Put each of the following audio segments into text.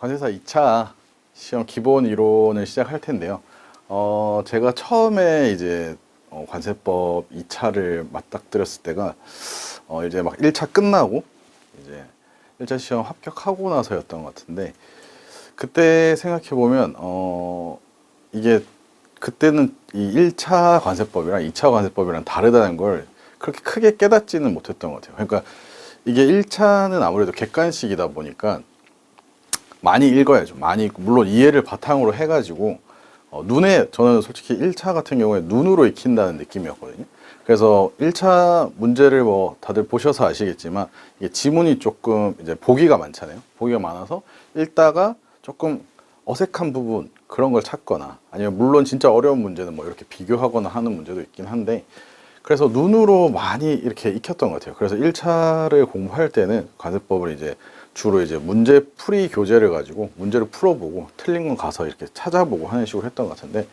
관세사 2차 시험 기본 이론을 시작할 텐데요. 제가 처음에 이제 관세법 2차를 맞닥뜨렸을 때가 이제 막 1차 끝나고 이제 1차 시험 합격하고 나서였던 것 같은데, 그때 생각해 보면 이게 그때는 이 1차 관세법이랑 2차 관세법이랑 다르다는 걸 그렇게 크게 깨닫지는 못했던 것 같아요. 그러니까 이게 1차는 아무래도 객관식이다 보니까 많이 읽어야죠. 많이 물론 이해를 바탕으로 해가지고 눈에, 저는 솔직히 1차 같은 경우에 눈으로 익힌다는 느낌이었거든요. 그래서 1차 문제를 뭐 다들 보셔서 아시겠지만 이게 지문이 조금 이제 보기가 많잖아요. 보기가 많아서 읽다가 조금 어색한 부분 그런 걸 찾거나, 아니면 물론 진짜 어려운 문제는 뭐 이렇게 비교하거나 하는 문제도 있긴 한데, 그래서 눈으로 많이 이렇게 익혔던 것 같아요. 그래서 1차를 공부할 때는 관세법을 이제 주로 이제 문제 풀이 교재를 가지고 문제를 풀어보고 틀린 건 가서 이렇게 찾아보고 하는 식으로 했던 것 같은데,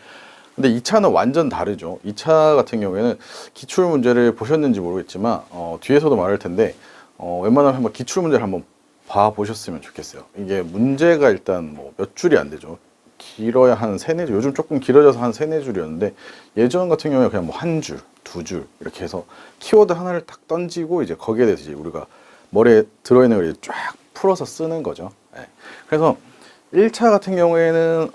근데 2차는 완전 다르죠. 2차 같은 경우에는 기출 문제를 보셨는지 모르겠지만 뒤에서도 말할 텐데 웬만하면 한번 기출 문제를 한번 봐 보셨으면 좋겠어요. 이게 문제가 일단 뭐 몇 줄이 안 되죠. 길어야 한 세네 줄, 요즘 조금 길어져서 한 세네 줄이었는데, 예전 같은 경우에 그냥 뭐 한 줄, 두 줄 이렇게 해서 키워드 하나를 딱 던지고 이제 거기에 대해서 이제 우리가 머리에 들어있는 걸 이제 쫙 풀어서 쓰는 거죠. 예. 그래서 1차 같은 경우에는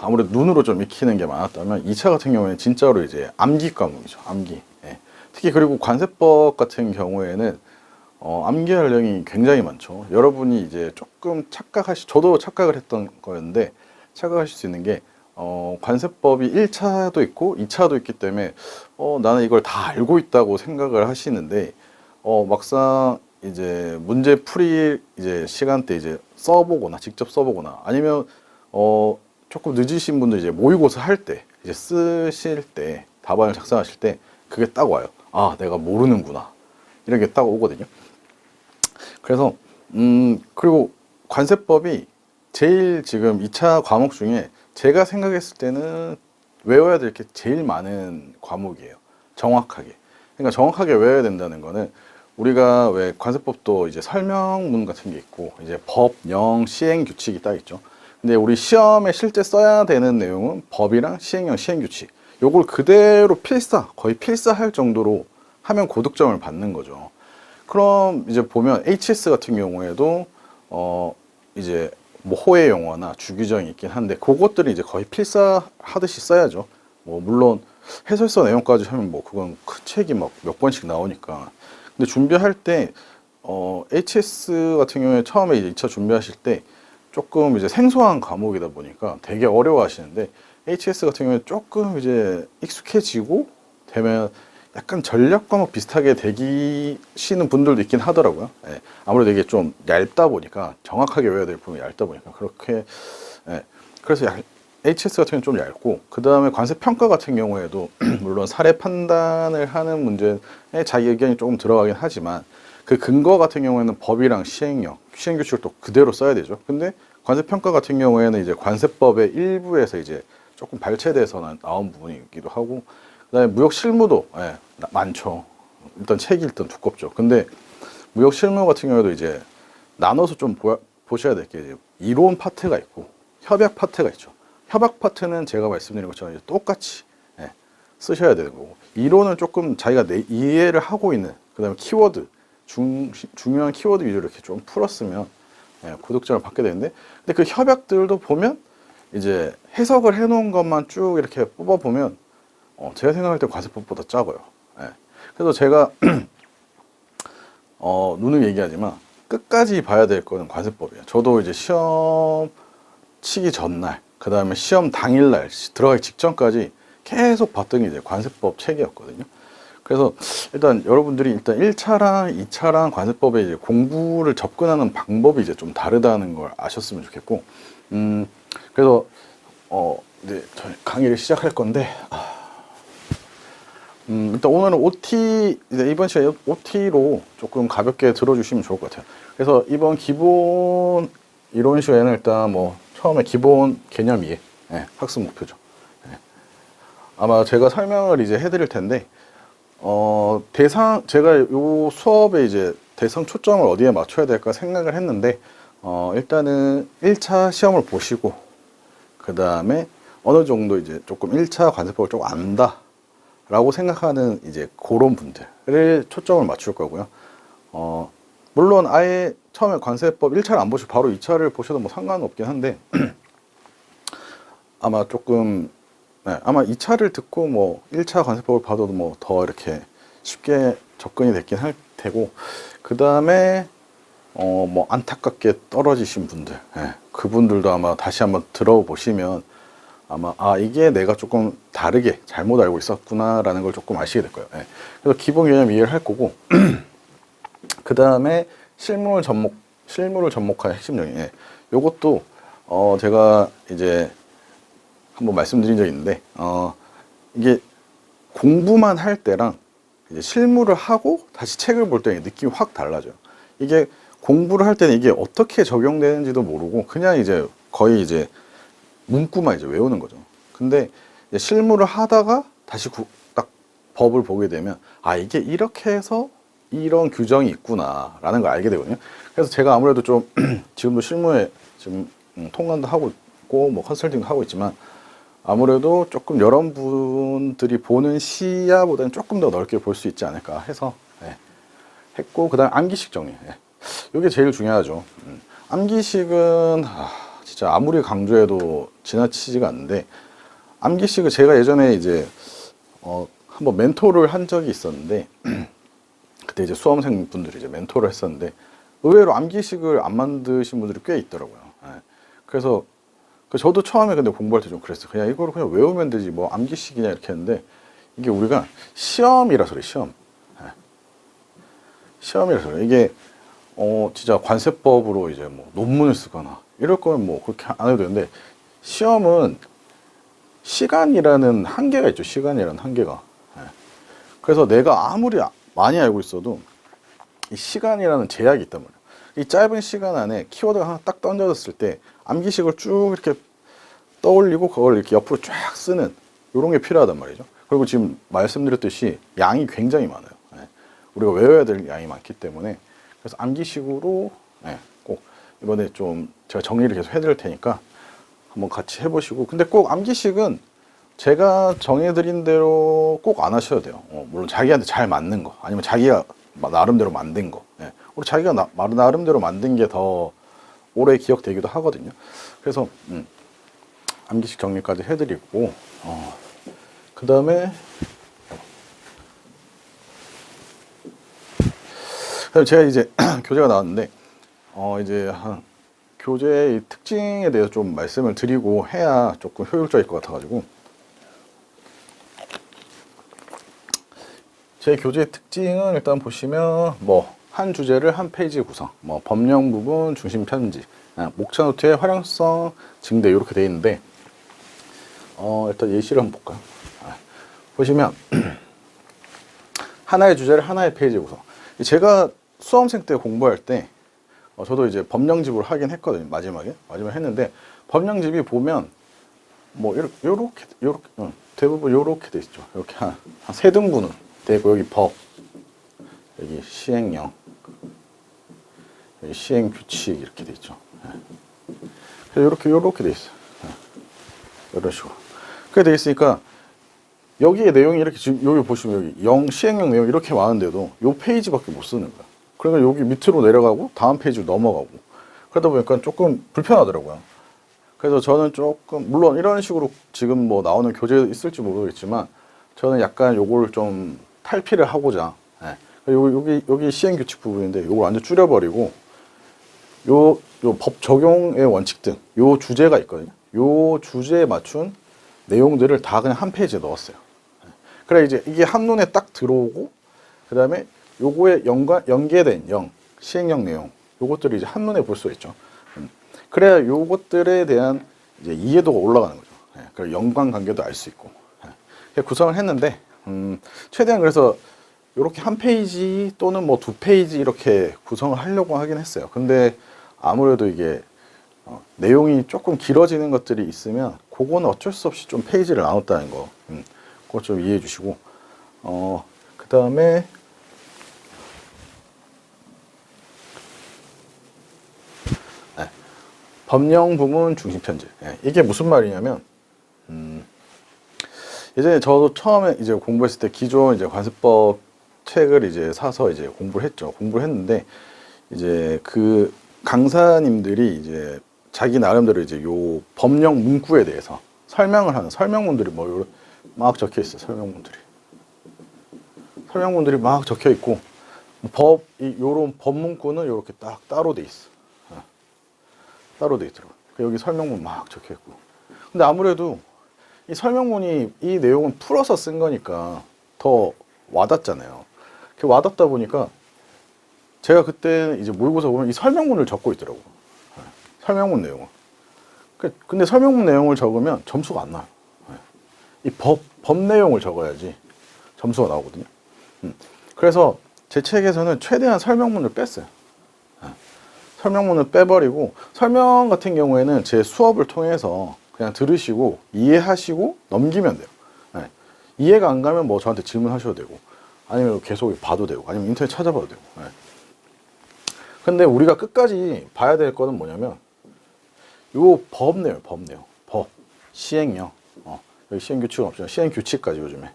아무래도 눈으로 좀 익히는 게 많았다면, 2차 같은 경우에는 진짜로 이제 암기 과목이죠. 암기. 예. 특히 그리고 관세법 같은 경우에는 암기 연령이 굉장히 많죠. 여러분이 이제 조금 저도 착각을 했던 거였는데, 착각하실 수 있는 게 관세법이 1차도 있고 2차도 있기 때문에 나는 이걸 다 알고 있다고 생각을 하시는데, 막상 이제 문제 풀이 이제 시간대 이제 써보거나 직접 써보거나, 아니면 조금 늦으신 분들 이제 모의고사 할 때 이제 쓰실 때 답안을 작성하실 때 그게 딱 와요. 아, 내가 모르는구나, 이런 게 딱 오거든요. 그래서 그리고 관세법이 제일 지금 2차 과목 중에 제가 생각했을 때는 외워야 될 게 제일 많은 과목이에요. 정확하게. 그러니까 정확하게 외워야 된다는 거는, 우리가 왜 관세법도 이제 설명문 같은 게 있고 이제 법령 시행 규칙이 딱 있죠. 근데 우리 시험에 실제 써야 되는 내용은 법이랑 시행령 시행 규칙, 요걸 그대로 거의 필사할 정도로 하면 고득점을 받는 거죠. 그럼 이제 보면 HS 같은 경우에도 이제 뭐 호의 용어나 주규정이 있긴 한데, 그것들이 이제 거의 필사하듯이 써야죠. 뭐 물론 해설서 내용까지 하면 뭐 그건 큰 책이 막 몇 권씩 나오니까. 근데 준비할 때 HS 같은 경우에 처음에 이제 2차 준비하실 때 조금 이제 생소한 과목이다 보니까 되게 어려워하시는데, HS 같은 경우에 조금 이제 익숙해지고 되면 약간 전략 과목 비슷하게 되시는 분들도 있긴 하더라고요. 예. 아무래도 이게 좀 얇다 보니까, 정확하게 외워야 될 부분이 얇다 보니까 그렇게. 예. 그래서 HS 같은 경우는 좀 얇고, 그 다음에 관세평가 같은 경우에도 물론 사례 판단을 하는 문제에 자기 의견이 조금 들어가긴 하지만, 그 근거 같은 경우에는 법이랑 시행령, 시행규칙을 또 그대로 써야 되죠. 근데 관세평가 같은 경우에는 이제 관세법의 일부에서 이제 조금 발췌돼서 나온 부분이기도 하고, 그다음에 무역 실무도 많죠. 일단 책이 일단 두껍죠. 근데 무역 실무 같은 경우에도 이제 나눠서 좀 보셔야 될 게, 이론 파트가 있고 협약 파트가 있죠. 협약 파트는 제가 말씀드린 것처럼 이제 똑같이 쓰셔야 되는 거고, 이론은 조금 자기가 이해를 하고 있는, 그다음에 키워드 중요한 키워드 위주로 이렇게 좀 풀었으면 고득점을 받게 되는데, 근데 그 협약들도 보면 이제 해석을 해놓은 것만 쭉 이렇게 뽑아보면 제가 생각할 때 관세법보다 작아요. 그래서 제가 누누이 얘기하지만 끝까지 봐야 될 거는 관세법이에요. 저도 이제 시험 치기 전날, 그 다음에 시험 당일날 들어가기 직전까지 계속 봤던 게 이제 관세법 책이었거든요. 그래서 일단 여러분들이 일단 1차랑 2차랑 관세법에 이제 공부를 접근하는 방법이 이제 좀 다르다는 걸 아셨으면 좋겠고, 그래서 이제 저희 강의를 시작할 건데, 일단 오늘은 OT, 이제 이번 시간에 OT로 조금 가볍게 들어주시면 좋을 것 같아요. 그래서 이번 기본 이론 시간에는 일단 뭐 처음에 기본 개념 이해, 학습 목표죠. 아마 제가 설명을 이제 해드릴 텐데, 제가 요 수업에 이제 대상 초점을 어디에 맞춰야 될까 생각을 했는데, 일단은 1차 시험을 보시고 그 다음에 어느 정도 이제 조금 1차 관세법을 조금 안다 라고 생각하는 이제 그런 분들을 초점을 맞출 거고요. 물론 아예 처음에 관세법 1차를 안 보시고 바로 2차를 보셔도 뭐 상관은 없긴 한데 아마 조금 아마 2차를 듣고 뭐 1차 관세법을 봐도 뭐 더 이렇게 쉽게 접근이 됐긴 할 테고, 그 다음에 뭐 안타깝게 떨어지신 분들, 그분들도 아마 다시 한번 들어보시면 아마 이게 내가 조금 다르게 잘못 알고 있었구나라는 걸 조금 아시게 될 거예요. 그래서 기본 개념 이해를 할 거고 그 다음에 실무를 접목한 핵심 용어. 요것도 제가 이제 한번 말씀드린 적이 있는데 이게 공부만 할 때랑 이제 실무를 하고 다시 책을 볼 때 느낌이 확 달라져요. 이게 공부를 할 때는 이게 어떻게 적용되는지도 모르고 그냥 이제 거의 이제 문구만 이제 외우는 거죠. 근데 이제 실무를 하다가 다시 딱 법을 보게 되면 이게 이렇게 해서 이런 규정이 있구나라는 걸 알게 되거든요. 그래서 제가 아무래도 좀 지금도 실무에 지금 통관도 하고 있고 뭐 컨설팅도 하고 있지만 아무래도 조금 여러분들이 보는 시야보다는 조금 더 넓게 볼 수 있지 않을까 해서 했고, 그 다음에 암기식 정리. 이게 제일 중요하죠. 암기식은 진짜 아무리 강조해도 지나치지가 않는데, 암기식을 제가 예전에 이제 한번 멘토를 한 적이 있었는데 그때 이제 수험생 분들이 이제 멘토를 했었는데 의외로 암기식을 안 만드신 분들이 꽤 있더라고요. 그래서 저도 처음에 근데 공부할 때 좀 그랬어요. 그냥 이거를 그냥 외우면 되지 뭐 암기식이냐 이렇게 했는데, 이게 우리가 시험이라서 그래. 시험이라서 그래. 이게 진짜 관세법으로 이제 뭐 논문을 쓰거나 이럴 거면 뭐 그렇게 안 해도 되는데, 시험은 시간이라는 한계가 있죠. 시간이라는 한계가. 그래서 내가 아무리 많이 알고 있어도 이 시간이라는 제약이 있단 말이에요. 이 짧은 시간 안에 키워드가 하나 딱 던져졌을 때 암기식을 쭉 이렇게 떠올리고 그걸 이렇게 옆으로 쫙 쓰는 이런 게 필요하단 말이죠. 그리고 지금 말씀드렸듯이 양이 굉장히 많아요. 우리가 외워야 될 양이 많기 때문에, 그래서 암기식으로 꼭 이번에 좀 제가 정리를 계속 해드릴 테니까 한번 같이 해보시고, 근데 꼭 암기식은 제가 정해드린 대로 꼭 안 하셔도 돼요. 물론 자기한테 잘 맞는 거 아니면 자기가 나름대로 만든 거, 우리 자기가 나름대로 만든 게 더 오래 기억되기도 하거든요. 그래서 암기식 정리까지 해드리고 그 다음에 제가 이제 교재가 나왔는데 이제 교재의 특징에 대해서 좀 말씀을 드리고 해야 조금 효율적일 것 같아가지고, 제 교재의 특징은 일단 보시면 뭐 한 주제를 한 페이지 구성, 뭐 법령 부분 중심 편집, 목차 노트의 활용성 증대 이렇게 돼 있는데 일단 예시를 한번 볼까요? 보시면 하나의 주제를 하나의 페이지 구성. 제가 수험생 때 공부할 때 저도 이제 법령집을 하긴 했거든요. 마지막에 했는데, 법령집이 보면 뭐 요렇게 대부분 요렇게 돼 있죠. 이렇게 한 세 등분은 되고, 여기 법, 여기 시행령, 여기 시행규칙 이렇게 돼 있죠. 그래서 요렇게 돼 있어요. 이런 식으로. 그렇게 돼 있으니까 여기에 내용이 이렇게, 지금 여기 보시면 여기 시행령 내용 이렇게 많은데도 요 페이지밖에 못 쓰는 거야. 그러니까 여기 밑으로 내려가고 다음 페이지로 넘어가고, 그러다 보니까 조금 불편하더라고요. 그래서 저는 조금, 물론 이런 식으로 지금 뭐 나오는 교재 있을지 모르겠지만 저는 약간 요걸 좀 탈피를 하고자, 여기 시행규칙 부분인데 요걸 완전 줄여버리고 요 법 적용의 원칙 등 요 주제가 있거든요. 요 주제에 맞춘 내용들을 다 그냥 한 페이지에 넣었어요. 그래 이제 이게 한눈에 딱 들어오고, 그 다음에 요거에 연계된 시행령 내용, 요것들을 이제 한눈에 볼 수 있죠. 그래야 요것들에 대한 이제 이해도가 올라가는 거죠. 그리고 연관관계도 알 수 있고. 구성을 했는데, 최대한 그래서 요렇게 한 페이지 또는 뭐 두 페이지 이렇게 구성을 하려고 하긴 했어요. 근데 아무래도 이게 내용이 조금 길어지는 것들이 있으면 그거는 어쩔 수 없이 좀 페이지를 나눴다는 거, 그거 좀 이해해 주시고, 그 다음에 법령 부문 중심 편집. 예, 이게 무슨 말이냐면, 예전에 저도 처음에 이제 공부했을 때 기존 이제 관세법 책을 이제 사서 이제 공부를 했죠. 공부를 했는데, 이제 그 강사님들이 이제 자기 나름대로 이제 요 법령 문구에 대해서 설명을 하는 설명문들이 뭐 막 적혀 있어요. 설명문들이 막 적혀 있고, 요런 법 문구는 이렇게 딱 따로 돼 있어. 따로 돼 있더라고. 여기 설명문 막 적혀 있고. 근데 아무래도 이 설명문이 이 내용은 풀어서 쓴 거니까 더 와닿잖아요. 그 와닿다 보니까 제가 그때 이제 모의고사 보면 이 설명문을 적고 있더라고. 설명문 내용을. 근데 설명문 내용을 적으면 점수가 안 나요. 이 법 내용을 적어야지 점수가 나오거든요. 그래서 제 책에서는 최대한 설명문을 뺐어요. 설명문을 빼버리고, 설명 같은 경우에는 제 수업을 통해서 그냥 들으시고 이해하시고 넘기면 돼요. 이해가 안 가면 뭐 저한테 질문하셔도 되고, 아니면 계속 봐도 되고, 아니면 인터넷 찾아봐도 되고. 근데 우리가 끝까지 봐야 될 거는 뭐냐면 요 법 내용, 법 시행령, 여기 시행규칙은 없지만 시행규칙까지 요즘에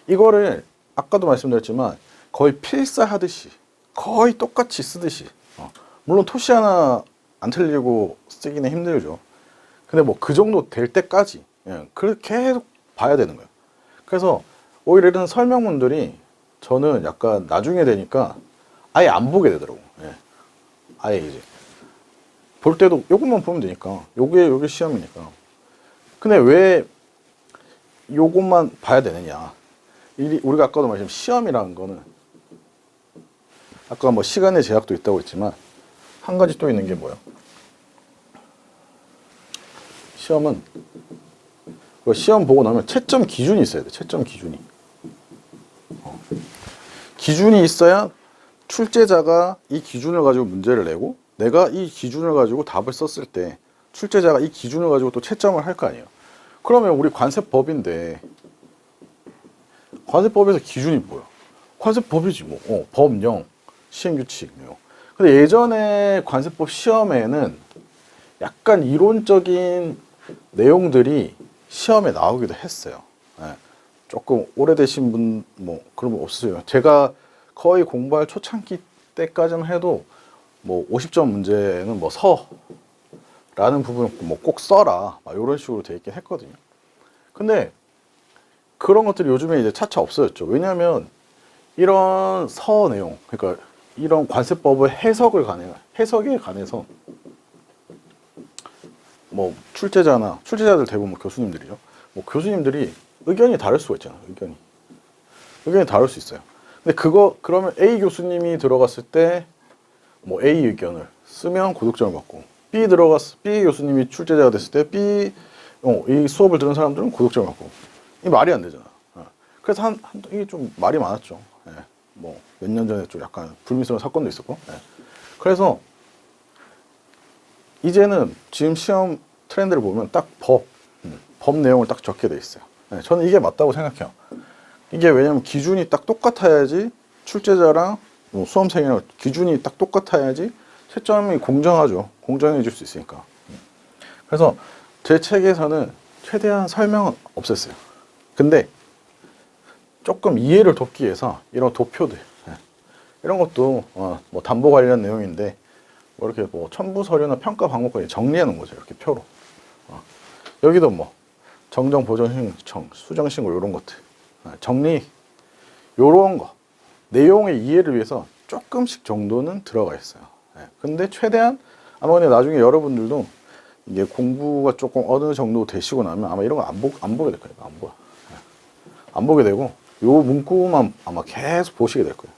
이거를 아까도 말씀드렸지만 거의 필사하듯이 거의 똑같이 쓰듯이, 물론 토시 하나 안 틀리고 쓰기는 힘들죠. 근데 뭐 그 정도 될 때까지 그렇게 계속 봐야 되는 거예요. 그래서 오히려 이런 설명문들이 저는 약간 나중에 되니까 아예 안 보게 되더라고. 아예 이제 볼 때도 요것만 보면 되니까, 요게 시험이니까. 근데 왜 요것만 봐야 되느냐? 우리가 아까도 말했지만 시험이라는 거는 아까 뭐 시간의 제약도 있다고 했지만 한 가지 또 있는 게 뭐야? 시험은 시험 보고 나면 채점 기준이 있어야 돼. 채점 기준이. 기준이 있어야 출제자가 이 기준을 가지고 문제를 내고, 내가 이 기준을 가지고 답을 썼을 때 출제자가 이 기준을 가지고 또 채점을 할 거 아니에요. 그러면 우리 관세법인데 관세법에서 기준이 뭐야? 관세법이지 뭐. 법령, 시행규칙. 근데 예전에 관세법 시험에는 약간 이론적인 내용들이 시험에 나오기도 했어요. 조금 오래되신 분 뭐 그런 거 없으세요? 제가 거의 공부할 초창기 때까지만 해도 뭐 50점 문제는 뭐 서라는 부분 뭐 꼭 써라 막 이런 식으로 돼 있긴 했거든요. 근데 그런 것들이 요즘에 이제 차차 없어졌죠. 왜냐하면 이런 서 내용, 그러니까 이런 관세법의 해석에 관해서 뭐 출제자들 대부분 뭐 교수님들이죠. 뭐 교수님들이 의견이 다를 수가 있잖아요. 의견이 다를 수 있어요. 근데 그러면 A 교수님이 들어갔을 때 뭐 A 의견을 쓰면 고득점을 받고, B 교수님이 출제자가 됐을 때 이 수업을 들은 사람들은 고득점을 받고, 이 말이 안 되잖아. 그래서 이게 좀 말이 많았죠. 뭐 몇 년 전에 좀 약간 불미스러운 사건도 있었고. 그래서 이제는 지금 시험 트렌드를 보면 딱 법 내용을 딱 적게 돼 있어요. 저는 이게 맞다고 생각해요. 이게 왜냐면 기준이 딱 똑같아야지 출제자랑 수험생이랑 기준이 딱 똑같아야지 채점이 공정하죠. 공정해질 수 있으니까. 그래서 제 책에서는 최대한 설명은 없앴어요. 근데 조금 이해를 돕기 위해서 이런 도표들, 이런 것도 뭐 담보 관련 내용인데 뭐 이렇게 뭐 첨부 서류나 평가 방법까지 정리해 놓은 거죠. 이렇게 표로. 여기도 뭐 정정 보정 신청, 수정 신고 이런 것들 정리, 요런 거 내용의 이해를 위해서 조금씩 정도는 들어가 있어요. 근데 최대한 아마 근데 나중에 여러분들도 이게 공부가 조금 어느 정도 되시고 나면 아마 이런 거 안 보게 될 거예요. 안 보게 되고 요 문구만 아마 계속 보시게 될 거예요.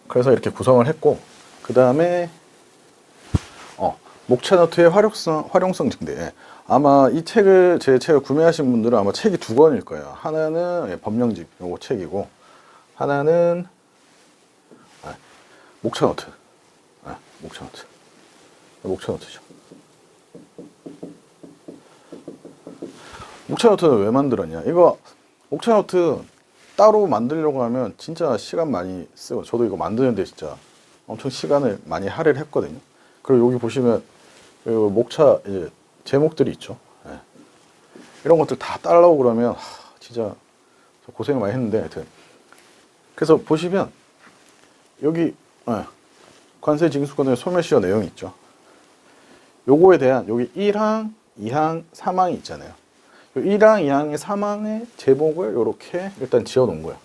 그래서 이렇게 구성을 했고, 그 다음에 목차 노트의 활용성 증대. 아마 제 책을 구매하신 분들은 아마 책이 두 권일 거예요. 하나는 법령집 요거 책이고, 하나는 목차 노트. 목차 노트죠. 목차 노트는 왜 만들었냐? 이거 목차 노트 따로 만들려고 하면 진짜 시간 많이 쓰고, 저도 이거 만드는데 진짜 엄청 시간을 많이 할애를 했거든요. 그리고 여기 보시면 목차 이제 제목들이 있죠. 예. 이런 것들 다 따라오고 그러면 진짜 고생을 많이 했는데 하여튼 그래서 보시면 여기 관세 징수권의 소멸시효 내용이 있죠. 요거에 대한 여기 1항, 2항, 3항이 있잖아요. 1항, 2항의 3항의 제목을 이렇게 일단 지어 놓은 거예요.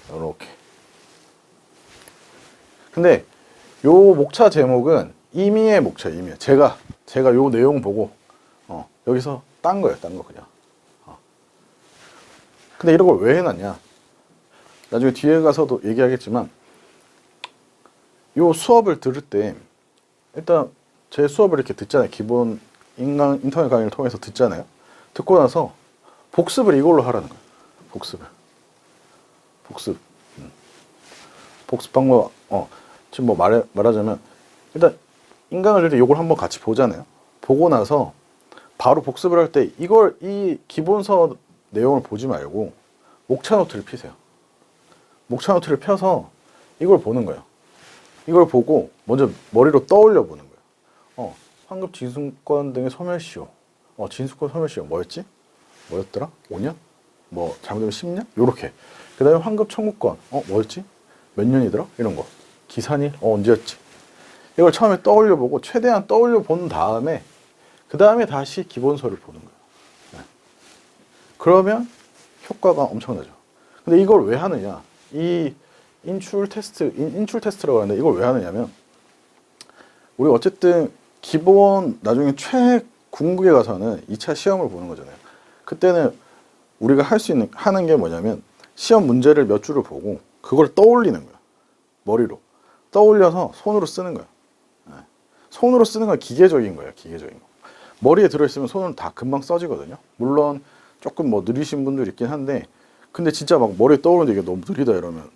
이렇게. 근데 요 목차 제목은 임의의 목차, 임의. 제가 요 내용 보고 여기서 딴 거예요, 딴 거 그냥. 근데 이런 걸 왜 해놨냐? 나중에 뒤에 가서도 얘기하겠지만 요 수업을 들을 때 일단 제 수업을 이렇게 듣잖아요. 기본 인터넷 강의를 통해서 듣잖아요. 듣고 나서 복습을 이걸로 하라는 거예요. 복습. 복습 방법, 지금 뭐 말하자면, 일단, 인강을 들 때 이걸 한번 같이 보잖아요. 보고 나서, 바로 복습을 할 때, 이 기본서 내용을 보지 말고, 목차 노트를 피세요. 목차 노트를 펴서, 이걸 보는 거예요. 이걸 보고, 먼저 머리로 떠올려 보는 거예요. 환급 징수권 등의 소멸시효. 징수권 소멸시효 뭐였더라? 5년? 뭐 잘못되면 10년? 요렇게. 그 다음에 환급 청구권. 뭐였지? 몇 년이더라? 이런 거. 기산일? 언제였지? 이걸 처음에 떠올려보고 최대한 떠올려본 다음에 그 다음에 다시 기본서를 보는 거예요. 네. 그러면 효과가 엄청나죠. 근데 이걸 왜 하느냐? 이 인출 테스트라고 하는데 이걸 왜 하느냐면 우리 어쨌든 기본 나중에 최궁극에 가서는 2차 시험을 보는 거잖아요. 그때는 우리가 하는 게 뭐냐면 시험 문제를 몇 줄을 보고 그걸 떠올리는 거예요. 머리로. 떠올려서 손으로 쓰는 거예요. 네. 손으로 쓰는 건 기계적인 거예요. 기계적인 거. 머리에 들어있으면 손은 다 금방 써지거든요. 물론 조금 뭐 느리신 분들 있긴 한데 근데 진짜 막 머리에 떠오르는데 이게 너무 느리다 이러면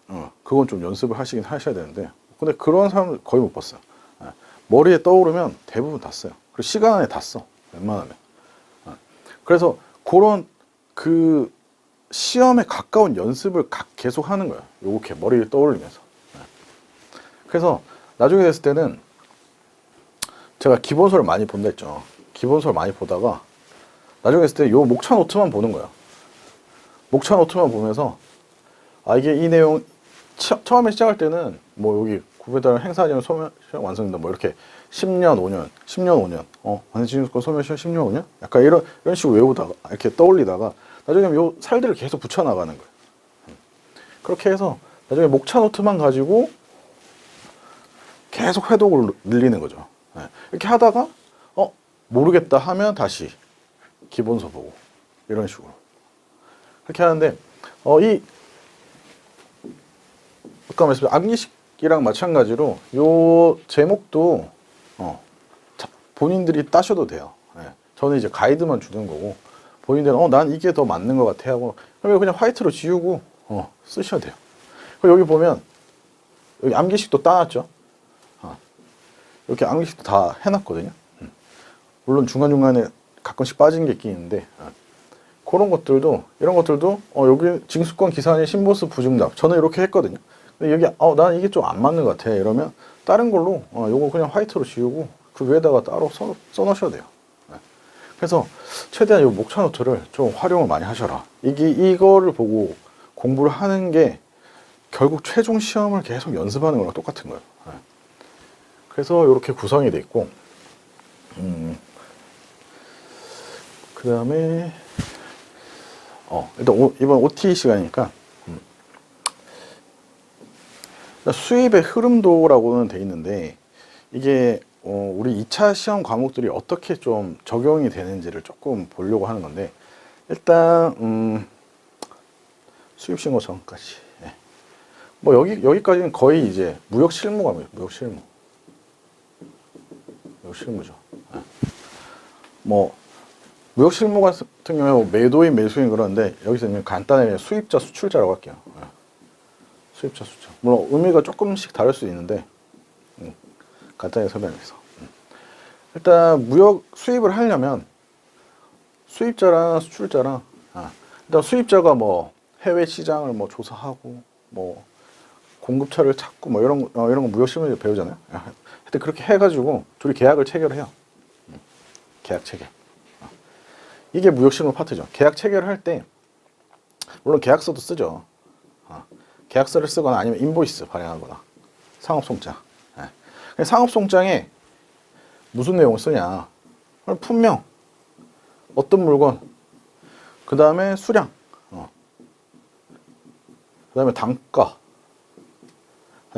그건 좀 연습을 하셔야 되는데 근데 그런 사람을 거의 못 봤어요. 네. 머리에 떠오르면 대부분 다 써요. 그리고 시간 안에 다 써. 웬만하면. 네. 그래서 그런 그 시험에 가까운 연습을 계속 하는 거예요. 요렇게 머리를 떠올리면서. 그래서 나중에 됐을 때는 제가 기본서를 많이 본다 했죠. 기본서를 많이 보다가 나중에 됐을 때 요 목차 노트만 보는 거예요. 목차 노트만 보면서 이게 이 내용 처음에 시작할 때는 뭐 여기 구배달 행사지원 소멸 완성된다 뭐 이렇게 10년 5년 관세징수권 소멸시효 10년 5년 약간 이런 식으로 외우다가 이렇게 떠올리다가 나중에 요 살들을 계속 붙여나가는 거예요. 그렇게 해서 나중에 목차 노트만 가지고 계속 회독을 늘리는 거죠. 이렇게 하다가 모르겠다 하면 다시 기본서 보고 이런 식으로 그렇게 하는데 아까 말씀드린 암기식이랑 마찬가지로 요 제목도 본인들이 따셔도 돼요. 저는 이제 가이드만 주는 거고 본인들은 난 이게 더 맞는 것 같아 하고 그냥 화이트로 지우고 쓰셔도 돼요. 그리고 여기 보면 여기 암기식도 따놨죠. 이렇게 암기식도 다 해놨거든요. 물론 중간중간에 가끔씩 빠진 게 있긴 있는데 그런 것들도 이런 것들도 여기 징수권 기산일 신보수 부증답 저는 이렇게 했거든요. 근데 여기 난 이게 좀 안 맞는 것 같아 이러면 다른 걸로 요거 그냥 화이트로 지우고 그 위에다가 따로 써놓으셔도 돼요. 그래서 최대한 이 목차 노트를 좀 활용을 많이 하셔라. 이거를 보고 공부를 하는 게 결국 최종 시험을 계속 연습하는 거랑 똑같은 거예요. 그래서 이렇게 구성이 돼 있고, 그 다음에 일단 이번 OT 시간이니까 수입의 흐름도라고는 돼 있는데 이게 우리 2차 시험 과목들이 어떻게 좀 적용이 되는지를 조금 보려고 하는 건데 일단 수입 신고 전까지 뭐 여기까지는 거의 이제 무역 실무가 무역 실무죠. 뭐 무역 실무 같은 경우에 매도인 매수인 그러는데 여기서 그냥 간단하게 수입자 수출자라고 할게요. 수입자 수출. 물론 의미가 조금씩 다를 수 있는데 간단하게 설명해서 일단 무역 수입을 하려면 수입자랑 수출자랑 일단 수입자가 뭐 해외 시장을 뭐 조사하고 뭐 공급처를 찾고 뭐 이런 거 무역실무 배우잖아요. 하여튼 그렇게 해가지고 둘이 계약을 체결해요. 계약 체결. 이게 무역실무 파트죠. 계약 체결을 할 때 물론 계약서도 쓰죠. 계약서를 쓰거나 아니면 인보이스 발행하거나 상업송장. 상업송장에 무슨 내용을 쓰냐? 품명, 어떤 물건, 그 다음에 수량, 그 다음에 단가,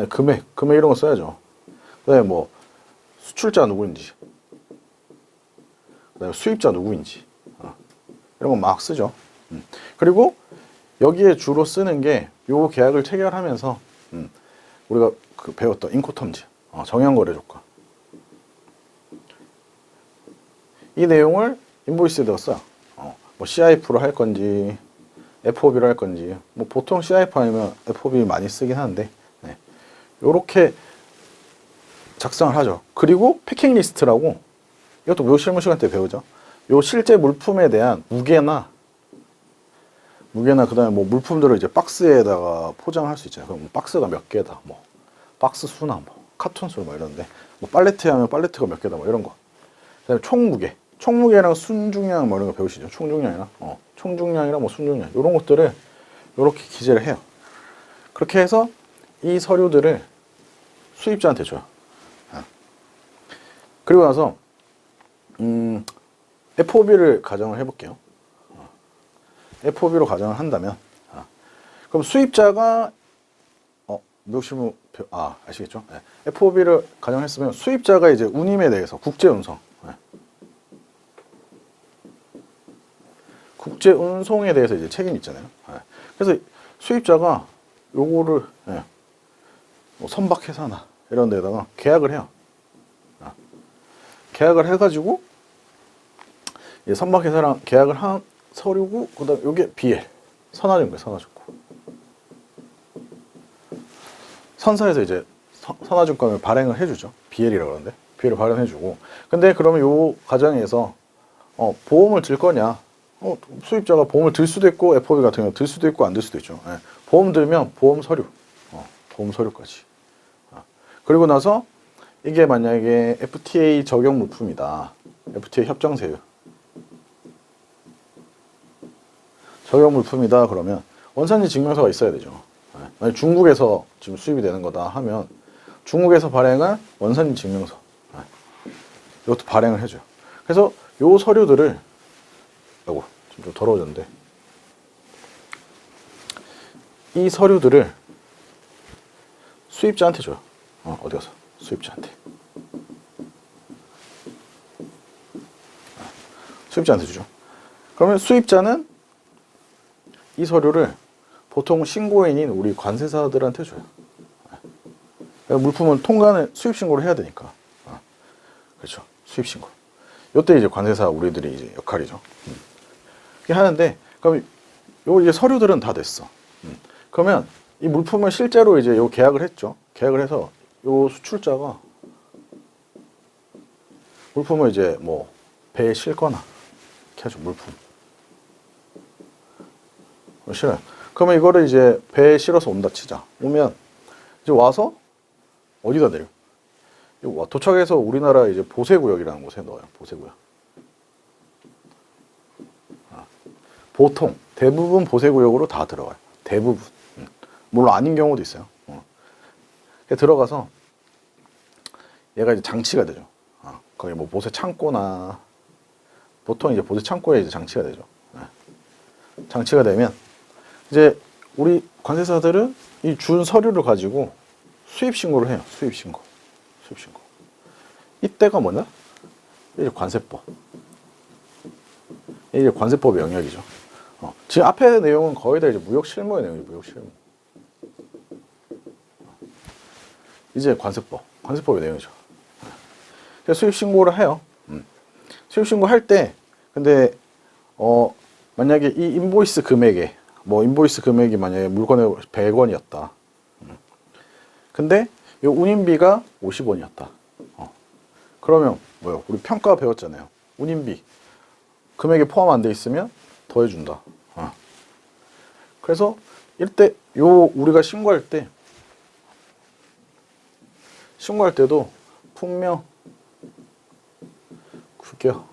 금액 이런 거 써야죠. 그 다음에 뭐 수출자 누구인지, 그 다음에 수입자 누구인지, 이런 거 막 쓰죠. 그리고 여기에 주로 쓰는 게 요 계약을 체결하면서 우리가 그 배웠던 인코텀즈, 정형거래 조건. 이 내용을 인보이스에다가 써요. 뭐 CIF로 할 건지 FOB로 할 건지, 뭐 보통 CIF 아니면 FOB 많이 쓰긴 하는데, 요렇게 작성을 하죠. 그리고 패킹 리스트라고, 이것도 묘 실무 시간 때 배우죠. 요 실제 물품에 대한 무게나 그다음에 뭐 물품들을 이제 박스에다가 포장할 수 있잖아요. 그럼 뭐 박스가 몇 개다, 뭐 박스 수나 뭐 카톤 수 뭐 이런데, 뭐 팔레트 하면 팔레트가 몇 개다, 뭐 이런 거. 그다음에 총무게랑 순중량 뭐 이런 거 배우시죠. 총중량이랑 뭐 순중량 이런 것들을 이렇게 기재를 해요. 그렇게 해서 이 서류들을 수입자한테 줘요. 그리고 나서 FOB를 가정을 해볼게요. FOB로 가정을 한다면, 그럼 수입자가 무역실무 아시겠죠? FOB를 가정했으면 수입자가 이제 운임에 대해서 국제 운송에 대해서 이제 책임이 있잖아요. 그래서 수입자가 요거를 뭐 선박회사나 이런 데다가 계약을 해요. 계약을 해가지고 선박회사랑 계약을 한 서류고, 그다음 요게 BL 선화증권. 선사에서 이제 선화증권을 발행을 해주죠. BL이라고 그러는데 BL을 발행해주고. 근데 그러면 요 과정에서 보험을 들 거냐? 수입자가 보험을 들 수도 있고 FOB 같은 경우 들 수도 있고 안 들 수도 있죠. 보험 들면 보험 서류까지. 그리고 나서 이게 만약에 FTA 적용 물품이다. FTA 협정 세율 적용 물품이다 그러면 원산지 증명서가 있어야 되죠. 만약 중국에서 지금 수입이 되는 거다 하면 중국에서 발행한 원산지 증명서, 이것도 발행을 해줘요. 그래서 요 서류들을, 좀 더러워졌는데, 이 서류들을 수입자한테 줘요. 어디 가서 수입자한테 주죠. 그러면 수입자는 이 서류를 보통 신고인인 우리 관세사들한테 줘요. 물품은 통관을 수입 신고를 해야 되니까. 그렇죠. 수입 신고. 이때 이제 관세사 우리들이 이제 역할이죠. 이렇게 하는데, 그럼 요 이제 서류들은 다 됐어. 그러면 이 물품을 실제로 이제 요 계약을 했죠. 계약을 해서 요 수출자가 물품을 이제 뭐 배에 싣거나 이렇게 하죠. 물품 실어요. 그러면 이거를 이제 배에 실어서 온다 치자. 오면 이제 와서 어디다 내려? 도착해서 우리나라 이제 보세구역이라는 곳에 넣어요. 보세구역. 보통 대부분 보세구역으로 다 들어가요. 대부분. 물론 아닌 경우도 있어요. 들어가서 얘가 이제 장치가 되죠. 거기 뭐 보세 창고나, 보통 이제 보세 창고에 이제 장치가 되죠. 장치가 되면 이제 우리 관세사들은 이 준 서류를 가지고 수입 신고를 해요. 수입 신고. 이때가 뭐냐? 이제 관세법. 이게 관세법의 영역이죠. 지금 앞에 내용은 거의 다 이제 무역 실무의 내용이에요. 무역 실무. 이제 관세법의 내용이죠. 그래서 수입 신고를 해요. 수입 신고할 때, 근데 만약에 이 인보이스 금액에 인보이스 금액이 만약에 물건에 100원이었다. 근데 이 운임비가 50원이었다. 그러면 뭐요? 우리 평가 배웠잖아요. 운임비 금액에 포함 안 돼 있으면 더해준다. 그래서 이때 우리가 신고할 때 신고할 때도 품명, 규격,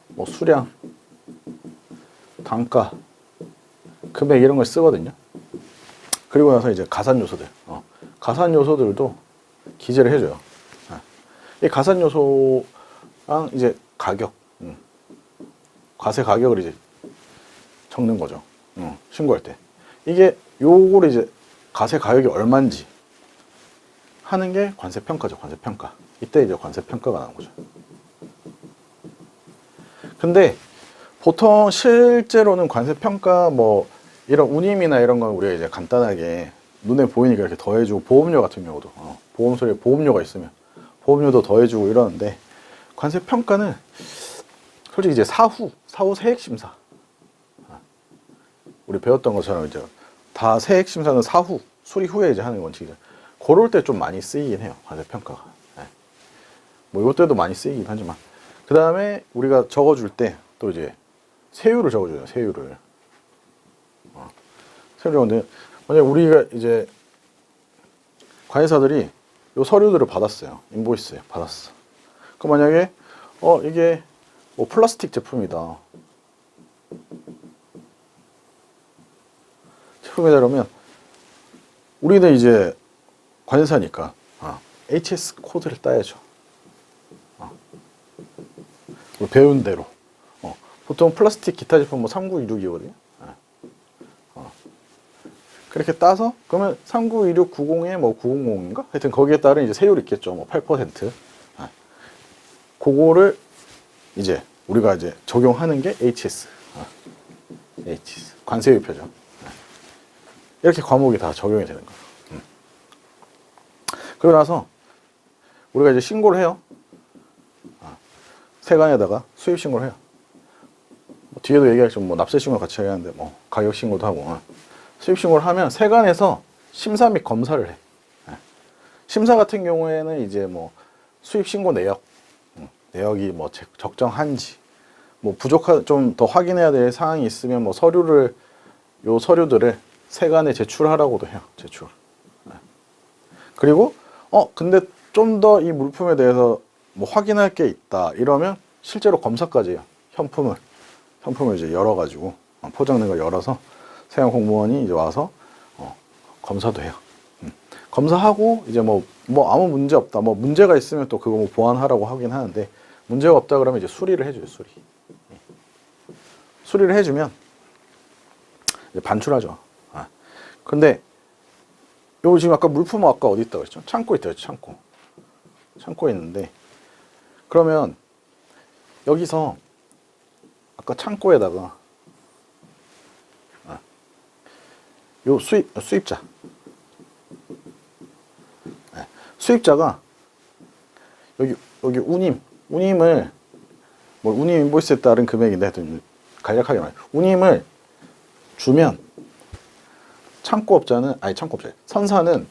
뭐 수량, 단가, 금액 이런 걸 쓰거든요. 그리고 나서 이제 가산 요소들, 가산 요소들도 기재를 해줘요. 이 가산 요소랑 이제 가격, 과세 가격을 이제 적는 거죠. 신고할 때. 이게 요거를 이제 과세 가격이 얼마인지 하는 게 관세 평가죠. 관세 평가. 이때 이제 관세 평가가 나온 거죠. 근데 보통 실제로는 관세 평가 뭐 이런 운임이나 이런 건 우리가 이제 간단하게 눈에 보이니까 이렇게 더해주고, 보험료 같은 경우도 보험소리에 보험료가 있으면 보험료도 더해주고 이러는데, 관세 평가는 솔직히 이제 사후 세액 심사, 우리 배웠던 것처럼 이제 다 세액 심사는 사후 수리 후에 이제 하는 원칙이죠. 그럴 때 좀 많이 쓰이긴 해요, 관세 평가가. 뭐 이것 때도 많이 쓰이긴 하지만, 그 다음에 우리가 적어줄 때 또 이제 세율을 적어줘요. 세율을. 세율을 적는데, 만약에 우리가 이제 관세사들이 요 서류들을 받았어요. 인보이스 받았어. 그럼 만약에 이게 뭐 플라스틱 제품이다. 그러면 우리는 이제 관세사니까 HS 코드를 따야죠. 배운 대로. 보통 플라스틱 기타 제품 뭐 3926이거든요. 그렇게 따서 그러면 392690에 뭐 900인가? 하여튼 거기에 따른 이제 세율이 있겠죠. 뭐 8%. 그거를 이제 우리가 이제 적용하는 게 HS. HS. 관세율표죠. 이렇게 과목이 다 적용이 되는 거예요. 그러고 나서 우리가 이제 신고를 해요. 세관에다가 수입 신고를 해요. 뭐 뒤에도 얘기하겠지만 뭐 납세 신고 같이 해야 하는데 뭐 가격 신고도 하고, 수입 신고를 하면 세관에서 심사 및 검사를 해. 심사 같은 경우에는 이제 뭐 수입 신고 내역, 내역이 뭐 적정한지, 뭐 부족한 좀 더 확인해야 될 사항이 있으면 뭐 요 서류들을 세관에 제출하라고도 해요. 제출. 그리고 근데 좀 더 이 물품에 대해서 뭐 확인할 게 있다 이러면 실제로 검사까지 해요. 현품을 이제 열어가지고 포장된 걸 열어서 세관 공무원이 이제 와서 검사도 해요. 검사하고 이제 뭐 아무 문제 없다. 뭐 문제가 있으면 또 그거 뭐 보완하라고 하긴 하는데, 문제가 없다 그러면 이제 수리를 해줘요. 수리를 해주면 이제 반출하죠. 근데 요거 지금 아까 물품은 아까 어디 있다고 했죠? 창고에 있다 그랬죠. 창고에 있는데, 그러면 여기서 아까 창고에다가 요 수입자, 수입자가 여기 운임을 뭐 운임 인보이스에 따른 금액인데 하여튼 간략하게 말해, 운임을 주면 선사는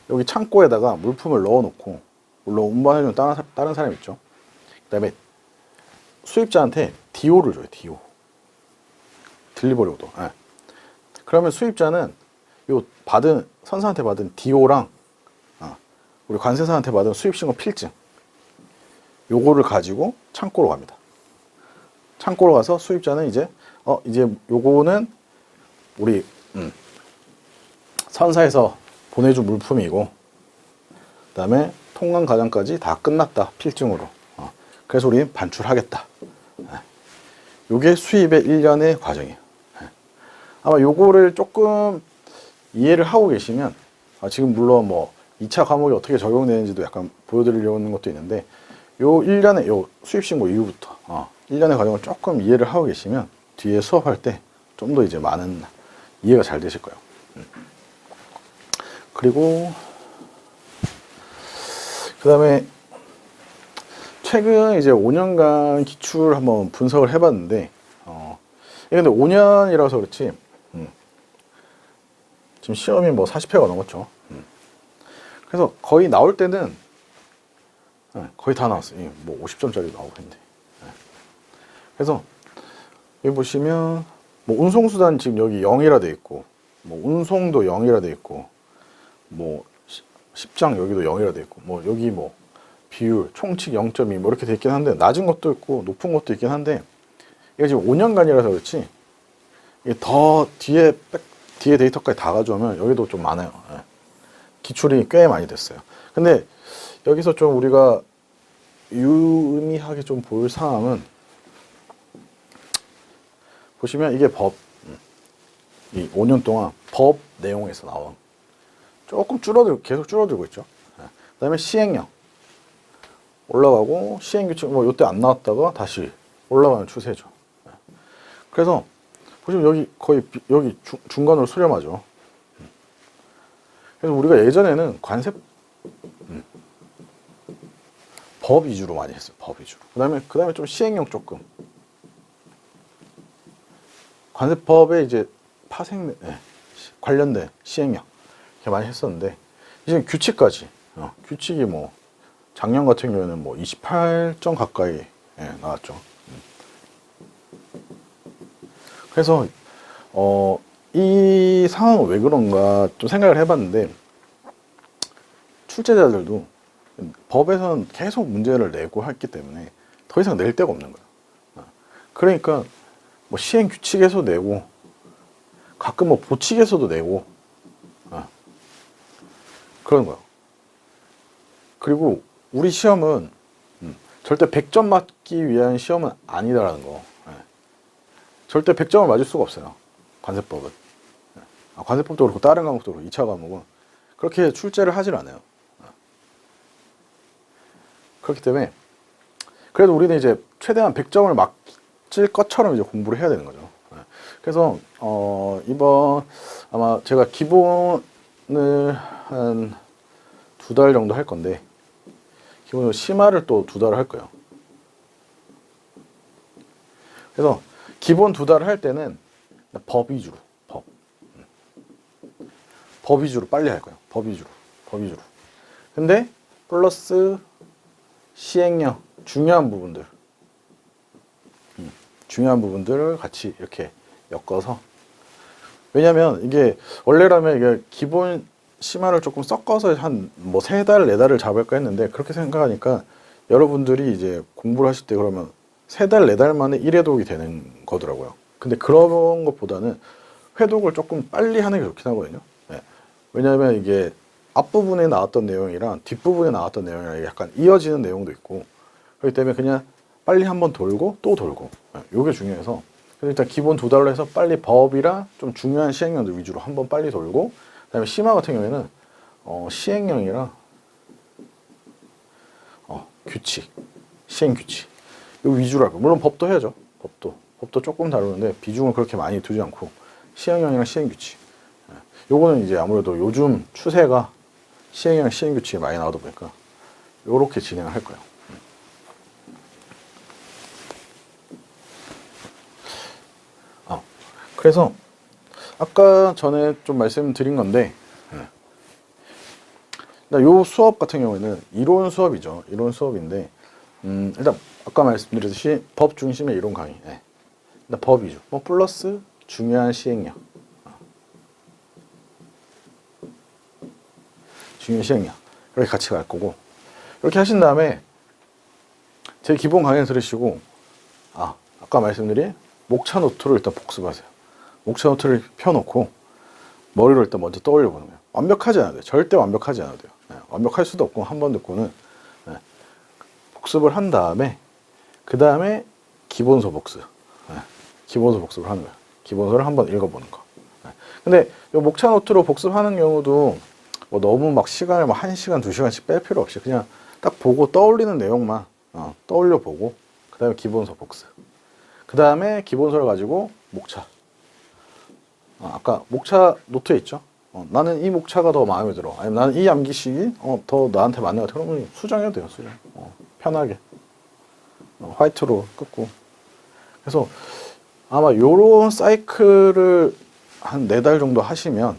여기 창고에다가 물품을 넣어놓고, 물론 운반해주는 다른 사람 있죠. 그 다음에 수입자한테 DO를 줘요. DO. 딜리버리 오더. 그러면 수입자는 요 선사한테 받은 DO랑 우리 관세사한테 받은 수입신고 필증, 요거를 가지고 창고로 갑니다. 창고로 가서 수입자는 이제 요거는 우리 선사에서 보내준 물품이고, 그 다음에 통관 과정까지 다 끝났다. 필증으로. 그래서 우리는 반출하겠다. 요게 수입의 1년의 과정이에요. 아마 요거를 조금 이해를 하고 계시면, 지금 물론 뭐 2차 과목이 어떻게 적용되는지도 약간 보여드리려는 것도 있는데, 요 1년의 요 수입신고 이후부터 1년의 과정을 조금 이해를 하고 계시면 뒤에 수업할 때 좀 더 이제 많은 이해가 잘 되실 거예요. 그리고 그 다음에 최근 이제 5년간 기출 한번 분석을 해봤는데, 근데 5년이라서 그렇지 지금 시험이 뭐 40회가 넘었죠. 그래서 거의 나올 때는 거의 다 나왔어요. 뭐 50점짜리 나오고 했는데. 그래서 여기 보시면 뭐 운송수단 지금 여기 0이라 돼 있고, 뭐 운송도 0이라 돼 있고, 뭐 10장 여기도 0이라 돼 있고, 뭐 여기 뭐 비율 총칙 0.2 뭐 이렇게 돼 있긴 한데, 낮은 것도 있고 높은 것도 있긴 한데, 이게 지금 5년간이라서 그렇지 이게 더 뒤에 데이터까지 다 가져오면 여기도 좀 많아요. 예. 기출이 꽤 많이 됐어요. 근데 여기서 좀 우리가 유의미하게 좀 볼 사항은, 보시면 이게 이 5년 동안 법 내용에서 나온 조금 계속 줄어들고 있죠. 그 다음에 시행령 올라가고, 시행규칙 뭐 요때 안 나왔다가 다시 올라가는 추세죠. 그래서 보시면 여기 거의 여기 중간으로 수렴하죠. 그래서 우리가 예전에는 관세 법 위주로 많이 했어요. 법 위주로. 그다음에 좀 시행령 조금. 관세법에 이제 관련된 시행령 이렇게 많이 했었는데, 이제 규칙까지. 규칙이 뭐 작년 같은 경우에는 뭐 28점 가까이 나왔죠. 그래서 이 상황은 왜 그런가 좀 생각을 해봤는데, 출제자들도 법에서는 계속 문제를 내고 했기 때문에 더 이상 낼 데가 없는 거예요. 그러니까 뭐 시행 규칙에서 내고, 가끔 뭐 보칙에서도 내고, 그런 거예요. 그리고 우리 시험은 절대 100점 맞기 위한 시험은 아니다라는 거. 절대 100점을 맞을 수가 없어요. 관세법은. 관세법도 그렇고 다른 과목도 그렇고 2차 과목은 그렇게 출제를 하질 않아요. 그렇기 때문에 그래도 우리는 이제 최대한 100점을 맞을 것처럼 이제 공부를 해야 되는 거죠. 그래서 이번 아마 제가 기본을 한 2달 정도 할 건데, 기본으로 심화를 또 2달을 할 거예요. 그래서 기본 2달을 할 때는 법 위주로 법 위주로 빨리 할 거예요. 법 위주로. 근데 플러스 시행령 중요한 부분들을 같이 이렇게 엮어서, 왜냐면 이게 원래라면 이게 기본 심화를 조금 섞어서 한 뭐 3달, 4달을 잡을까 했는데, 그렇게 생각하니까 여러분들이 이제 공부를 하실 때 그러면 3달, 4달 만에 1회독이 되는 거더라고요. 근데 그런 것보다는 회독을 조금 빨리 하는 게 좋긴 하거든요. 왜냐하면 이게 앞부분에 나왔던 내용이랑 뒷부분에 나왔던 내용이랑 약간 이어지는 내용도 있고, 그렇기 때문에 그냥 빨리 한번 돌고 또 돌고, 이게 중요해서, 그래서 일단 기본 2달로 해서 빨리 법이랑 좀 중요한 시행령들 위주로 한번 빨리 돌고, 그다음에 심화 같은 경우에는 시행령이랑 규칙, 시행규칙 요 위주로 할 거예요. 물론 법도 해야죠. 법도 조금 다루는데 비중을 그렇게 많이 두지 않고, 시행령이랑 시행규칙, 요거는 이제 아무래도 요즘 추세가 시행령, 시행규칙이 많이 나오다 보니까 요렇게 진행을 할 거예요. 그래서 아까 전에 좀 말씀드린 건데, 요 수업 같은 경우에는 이론 수업이죠. 이론 수업인데, 일단 아까 말씀드렸듯이 법 중심의 이론 강의. 일단 법 위주. 뭐 플러스 중요한 시행령. 중요한 시행령. 이렇게 같이 갈 거고, 이렇게 하신 다음에 제 기본 강의 들으시고, 아까 말씀드린 목차 노트를 일단 복습하세요. 목차 노트를 펴놓고 머리로 일단 먼저 떠올려 보는 거예요. 완벽하지 않아도 돼요. 절대 완벽하지 않아도 돼요. 완벽할 수도 없고, 한 번 듣고는 복습을 한 다음에, 그 다음에 기본서 복습. 기본서 복습을 하는 거예요. 기본서를 한번 읽어보는 거. 근데 이 목차 노트로 복습하는 경우도 뭐 너무 막 시간을 막 1시간, 2시간씩 뺄 필요 없이 그냥 딱 보고 떠올리는 내용만 떠올려 보고, 그 다음에 기본서 복습. 그 다음에 기본서를 가지고 목차. 아까 목차 노트에 있죠. 나는 이 목차가 더 마음에 들어. 아니면 나는 이 암기식이 더 나한테 맞는 것 같아. 그러면 수정해도 돼요. 수정. 편하게. 화이트로 끊고. 그래서 아마 요런 사이클을 한 4달 정도 하시면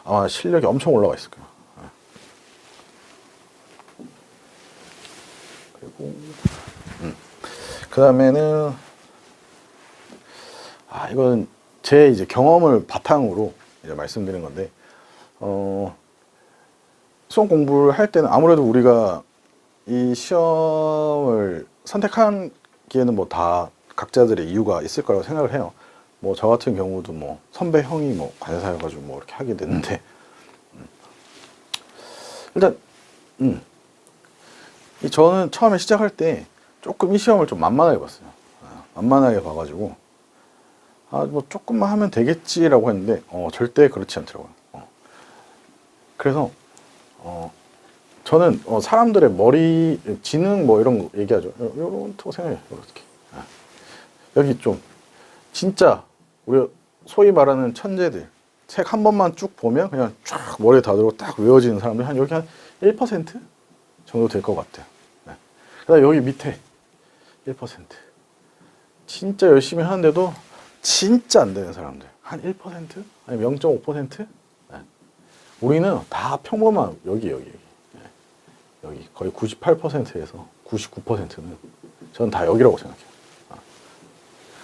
아마 실력이 엄청 올라가 있을 거예요. 그리고 그 다음에는 이건 제 이제 경험을 바탕으로 이제 말씀드린 건데, 수험 공부를 할 때는 아무래도 우리가 이 시험을 선택하기에는 뭐 다 각자들의 이유가 있을 거라고 생각을 해요. 뭐 저 같은 경우도 뭐 선배 형이 뭐 관세사여가지고 뭐 이렇게 하게 됐는데 일단 저는 처음에 시작할 때 조금 이 시험을 좀 만만하게 봤어요. 만만하게 봐가지고 뭐 조금만 하면 되겠지라고 했는데 절대 그렇지 않더라고요. 그래서 저는 사람들의 머리 지능 뭐 이런 거 얘기하죠. 이런 거 생각해요. 이렇게 여기 좀 진짜 우리 소위 말하는 천재들 책 한 번만 쭉 보면 그냥 쫙 머리에 다 들고 딱 외워지는 사람들 한 여기 한 1% 정도 될 것 같아요. 그다음 여기 밑에 1% 진짜 열심히 하는데도 진짜 안 되는 사람들 한 1% 아니면 0.5%? 우리는 다 평범한 여기 거의 98%에서 99%는 저는 다 여기라고 생각해요.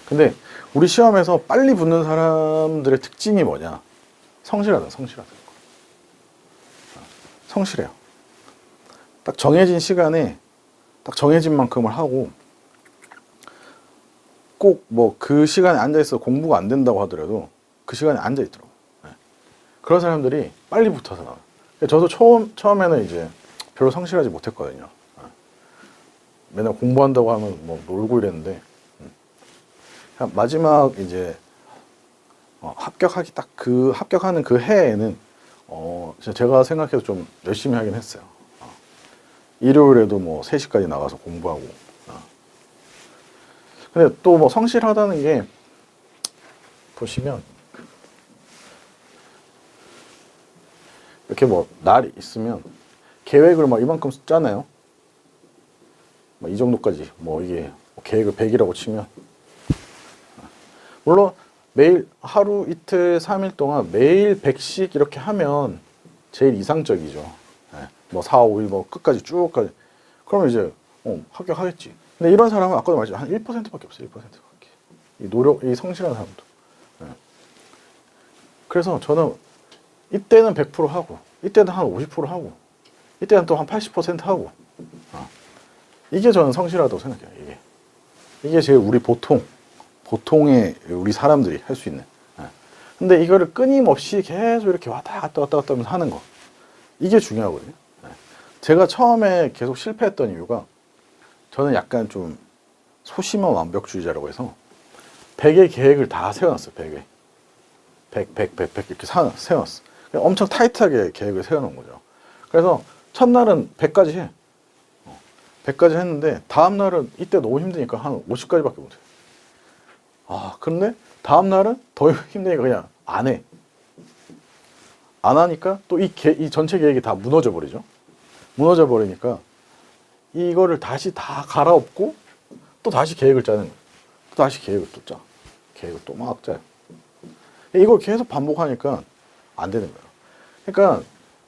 근데 우리 시험에서 빨리 붙는 사람들의 특징이 뭐냐? 성실하다. 성실해요. 딱 정해진 시간에 딱 정해진 만큼을 하고 꼭 뭐 그 시간에 앉아있어 공부가 안 된다고 하더라도 그 시간에 앉아있더라고요. 그런 사람들이 빨리 붙어서 나와요. 저도 처음에는 이제 별로 성실하지 못했거든요. 맨날 공부한다고 하면 뭐 놀고 이랬는데 마지막 이제 합격하는 그 해에는 제가 생각해도 좀 열심히 하긴 했어요. 일요일에도 뭐 3시까지 나가서 공부하고. 근데 또 뭐 성실하다는 게 보시면 이렇게 뭐 날이 있으면 계획을 막 이만큼 짜나요? 이 정도까지 뭐 이게 계획을 100이라고 치면 물론 매일 하루 이틀 3일 동안 매일 100씩 이렇게 하면 제일 이상적이죠. 뭐 4, 5일 뭐 끝까지 쭉까지 그러면 이제 합격하겠지. 근데 이런 사람은 아까도 말했죠. 한 1%밖에 없어요. 1%밖에. 이 이 성실한 사람도. 그래서 저는 이때는 100% 하고 이때는 한 50% 하고 이때는 또 한 80% 하고 이게 저는 성실하다고 생각해요. 이게 제일 우리 보통의 우리 사람들이 할 수 있는. 근데 이거를 끊임없이 계속 이렇게 왔다 갔다 하면서 하는 거 이게 중요하거든요. 제가 처음에 계속 실패했던 이유가 저는 약간 좀 소심한 완벽주의자라고 해서 100의 계획을 다 세워놨어요. 100에 100 이렇게 세워놨어. 엄청 타이트하게 계획을 세워놓은 거죠. 그래서 첫날은 100까지 해. 100까지 했는데 다음날은 이때 너무 힘드니까 한 50까지밖에 못해요. 그런데 다음날은 더 힘드니까 그냥 안 해. 안 하니까 또 이 전체 계획이 다 무너져 버리죠. 무너져 버리니까 이거를 다시 다 갈아엎고 또 다시 계획을 짜는 거예요. 또 다시 계획을 또 짜. 계획을 또 막 짜요. 이걸 계속 반복하니까 안 되는 거예요. 그러니까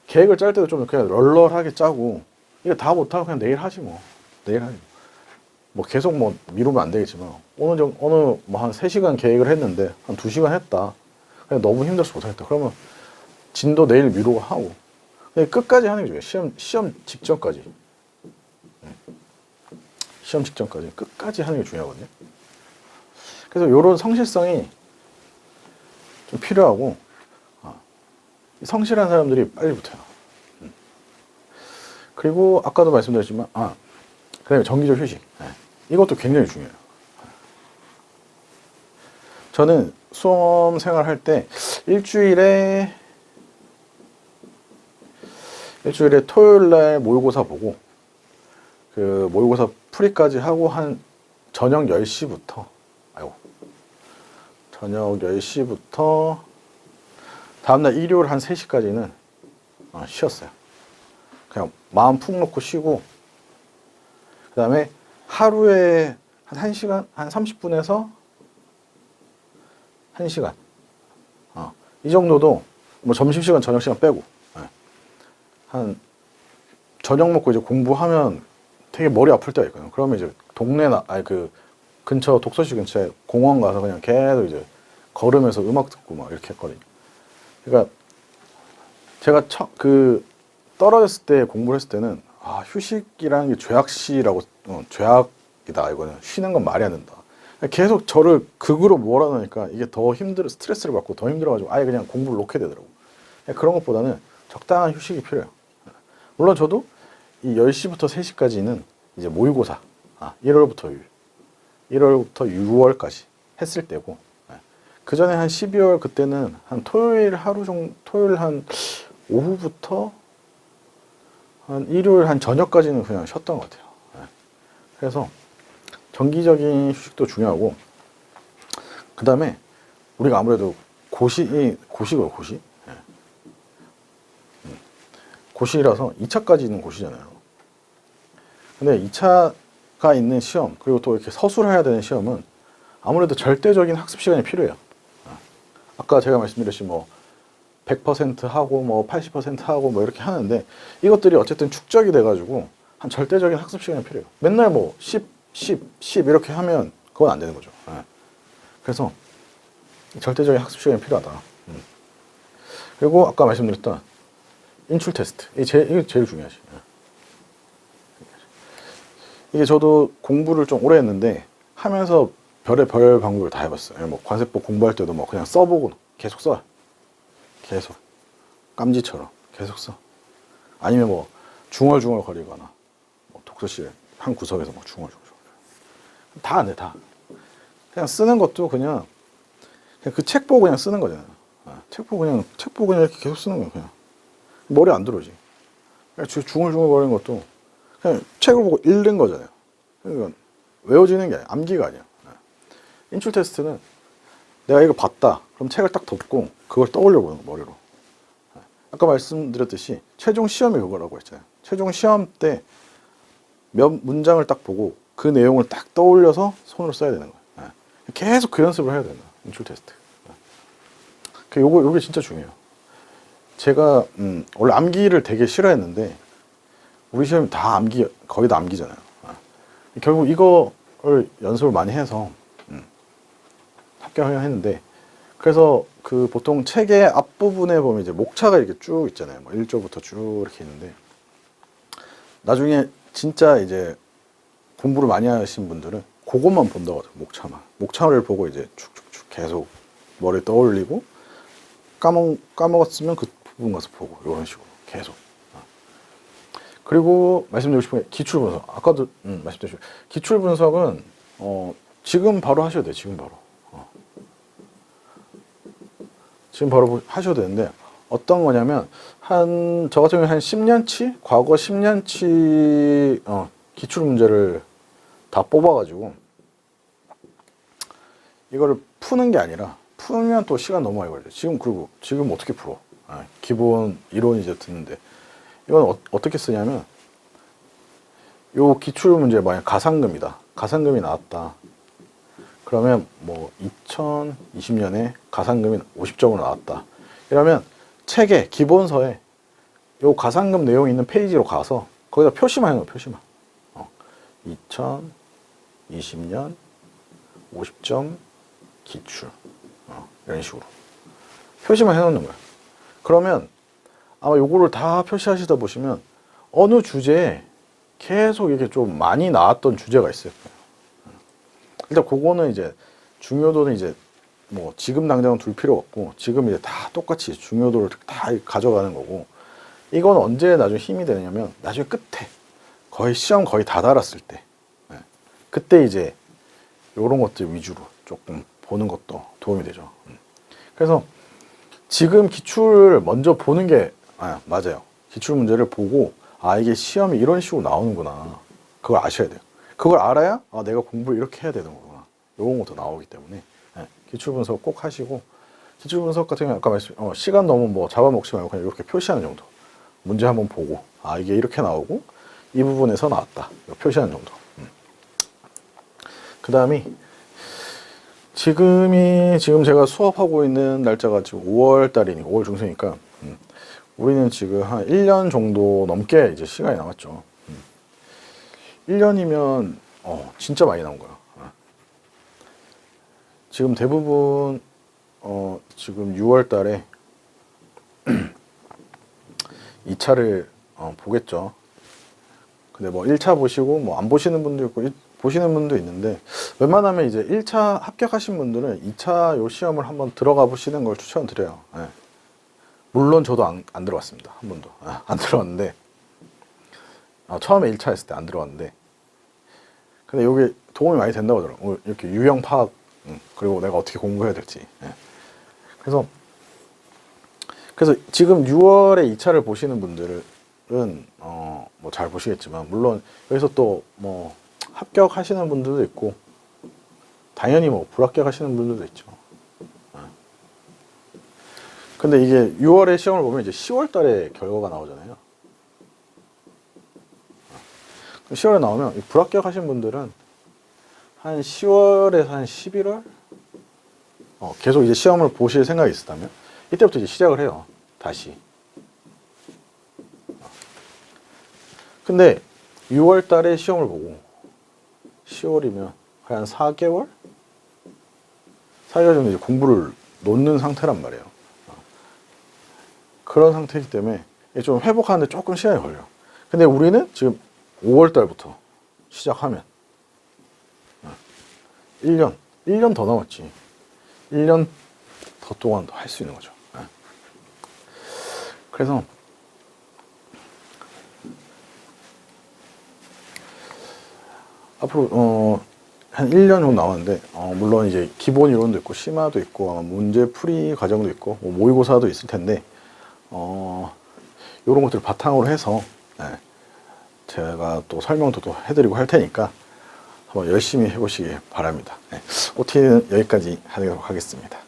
계획을 짤 때도 좀 그냥 널널하게 짜고 이거 다 못하고 그냥 내일 하지 뭐. 내일 하지 뭐 계속 뭐 미루면 안 되겠지만 어느 뭐 한 3시간 계획을 했는데 한 2시간 했다. 그냥 너무 힘들어서 못하겠다. 그러면 진도 내일 미루고 하고 끝까지 하는 게 중요해요. 시험 직전까지. 시험 직전까지 끝까지 하는 게 중요하거든요. 그래서 이런 성실성이 좀 필요하고 성실한 사람들이 빨리 붙어요. 그리고 아까도 말씀드렸지만 그다음에 정기적 휴식. 이것도 굉장히 중요해요. 저는 수험 생활할 때 일주일에 토요일 날 모의고사 보고 그 모의고사 풀이까지 하고 한 저녁 10시부터 저녁 10시부터 다음날 일요일 한 3시까지는 쉬었어요. 그냥 마음 푹 놓고 쉬고 그 다음에 하루에 한 1시간, 한 30분에서 1시간 이 정도도 뭐 점심시간, 저녁시간 빼고 한 저녁 먹고 이제 공부하면 되게 머리 아플 때가 있거든요. 그러면 이제 그 근처 독서실 근처에 공원 가서 그냥 계속 이제 걸으면서 음악 듣고 막 이렇게 했거든요. 그러니까 제가 떨어졌을 때 공부를 했을 때는 휴식이라는 게 죄악시라고 죄악이다 이거는 쉬는 건 말이 안 된다. 계속 저를 극으로 몰아넣으니까 이게 더 스트레스를 받고 더 힘들어가지고 아예 그냥 공부를 놓게 되더라고. 그런 것보다는 적당한 휴식이 필요해요. 물론 저도 이 10시부터 3시까지는 이제 모의고사 1월부터 6월까지 했을 때고 그 전에 한 12월 그때는 한 토요일 하루 정도 토요일 한 오후부터 한 일요일 한 저녁까지는 그냥 쉬었던 것 같아요. 그래서 정기적인 휴식도 중요하고 그 다음에 우리가 아무래도 고시고요 고시. 고시라서 2차까지는 고시잖아요. 근데 2차가 있는 시험 그리고 또 이렇게 서술을 해야 되는 시험은 아무래도 절대적인 학습 시간이 필요해요. 아까 제가 말씀드렸듯이 뭐 100% 하고 뭐 80% 하고 뭐 이렇게 하는데 이것들이 어쨌든 축적이 돼가지고 한 절대적인 학습 시간이 필요해요. 맨날 뭐 10 이렇게 하면 그건 안 되는 거죠. 그래서 절대적인 학습 시간이 필요하다. 그리고 아까 말씀드렸던 인출 테스트 이게 제일 중요하지. 이게 저도 공부를 좀 오래 했는데 하면서 별의별 방법을 다 해봤어요. 뭐 관세법 공부할 때도 뭐 그냥 써보고 계속 써. 계속 깜지처럼 계속 써. 아니면 뭐 중얼중얼 거리거나 뭐 독서실 한 구석에서 막 중얼중얼 다 안 돼. 다 그냥 쓰는 것도 그냥 그 책 보고 그냥 쓰는 거잖아요. 책 보고 그냥 이렇게 계속 쓰는 거예요. 그냥 머리 안 들어오지. 그냥 중얼중얼 거리는 것도 그냥 책을 보고 읽는 거잖아요. 그러니까 외워지는 게 아니야. 암기가 아니야. 인출 테스트는 내가 이거 봤다. 그럼 책을 딱 덮고 그걸 떠올려 보는 거 머리로. 아까 말씀드렸듯이 최종 시험이 그거라고 했잖아요. 최종 시험 때 몇 문장을 딱 보고 그 내용을 딱 떠올려서 손으로 써야 되는 거예요. 계속 그 연습을 해야 된다. 인출 테스트. 요게 진짜 중요해요. 제가 원래 암기를 되게 싫어했는데 우리 시험이 다 거의 다 암기잖아요. 결국 이거를 연습을 많이 해서 합격을 했는데 그래서 그 보통 책의 앞부분에 보면 이제 목차가 이렇게 쭉 있잖아요. 뭐 1조부터 쭉 이렇게 있는데 나중에 진짜 이제 공부를 많이 하신 분들은 그것만 본다고 하더라고요. 목차를 보고 이제 쭉쭉쭉 계속 머리에 떠올리고 까먹었으면 그 부분 가서 보고 이런 식으로 계속. 그리고 말씀드리고 싶은 게 기출 분석. 아까도 말씀드렸죠. 기출 분석은 지금 바로 하셔야 돼요. 지금 바로. 지금 바로 하셔도 되는데 어떤 거냐면 저 같은 경우는 한 10년치 과거 10년치 기출 문제를 다 뽑아가지고 이거를 푸는 게 아니라 풀면 또 시간 너무 많이 걸려요. 지금 어떻게 풀어? 기본 이론 이제 듣는데 이건 어떻게 쓰냐면 요 기출 문제 만약 가상금이다. 가상금이 나왔다. 그러면 뭐 2020년에 가상금이 50점으로 나왔다. 이러면 책에 기본서에 요 가상금 내용이 있는 페이지로 가서 거기다 표시만 해놓은 표시만. 2020년 50점 기출. 이런 식으로 표시만 해놓는 거야. 그러면 아마 요거를 다 표시하시다 보시면 어느 주제에 계속 이렇게 좀 많이 나왔던 주제가 있어요. 일단 그거는 이제 중요도는 이제 뭐 지금 당장은 둘 필요 없고 지금 이제 다 똑같이 중요도를 다 가져가는 거고 이건 언제 나중에 힘이 되냐면 나중에 끝에 시험 거의 다 달았을 때 그때 이제 요런 것들 위주로 조금 보는 것도 도움이 되죠. 그래서 지금 기출을 먼저 보는 게 맞아요. 기출 문제를 보고 이게 시험이 이런 식으로 나오는구나. 그걸 아셔야 돼요. 그걸 알아야 내가 공부를 이렇게 해야 되는 거구나. 이런 것도 나오기 때문에 기출 분석 꼭 하시고 기출 분석 같은 경우는 아까 시간 너무 뭐 잡아먹지 말고 그냥 이렇게 표시하는 정도. 문제 한번 보고 이게 이렇게 나오고 이 부분에서 나왔다. 표시하는 정도. 그 다음이 지금 제가 수업하고 있는 날짜가 지금 5월 달이니까 5월 중순이니까 우리는 지금 한 1년 정도 넘게 이제 시간이 남았죠. 1년이면 진짜 많이 나온 거야. 지금 대부분 지금 6월 달에 2차를 보겠죠. 근데 뭐 1차 보시고 뭐 안 보시는 분도 있고 보시는 분도 있는데, 웬만하면 이제 1차 합격하신 분들은 2차 요 시험을 한번 들어가 보시는 걸 추천드려요. 예. 물론 저도 안 들어갔습니다. 한 번도. 안 들어갔는데, 처음에 1차 했을 때 안 들어갔는데, 근데 이게 도움이 많이 된다고 하더라고요. 이렇게 유형 파악, 그리고 내가 어떻게 공부해야 될지. 예. 그래서 지금 6월에 2차를 보시는 분들은 뭐 잘 보시겠지만, 물론 여기서 또 뭐 합격하시는 분들도 있고, 당연히 뭐 불합격하시는 분들도 있죠. 근데 이게 6월에 시험을 보면 이제 10월 달에 결과가 나오잖아요. 10월에 나오면 불합격하신 분들은 한 10월에서 한 11월 계속 이제 시험을 보실 생각이 있었다면 이때부터 이제 시작을 해요. 다시. 근데 6월 달에 시험을 보고 10월이면 한 4개월? 4개월 정도 이제 공부를 놓는 상태란 말이에요. 그런 상태이기 때문에 좀 회복하는데 조금 시간이 걸려요. 근데 우리는 지금 5월 달부터 시작하면 1년 더 남았지. 1년 더 동안 할 수 있는 거죠. 그래서 앞으로 한 1년 정도 남았는데, 물론 이제 기본 이론도 있고 심화도 있고 아마 문제 풀이 과정도 있고 뭐 모의고사도 있을 텐데, 이런 것들을 바탕으로 해서 제가 또 설명도 또 해드리고 할 테니까 한번 열심히 해보시기 바랍니다. OT는 여기까지 하도록 하겠습니다.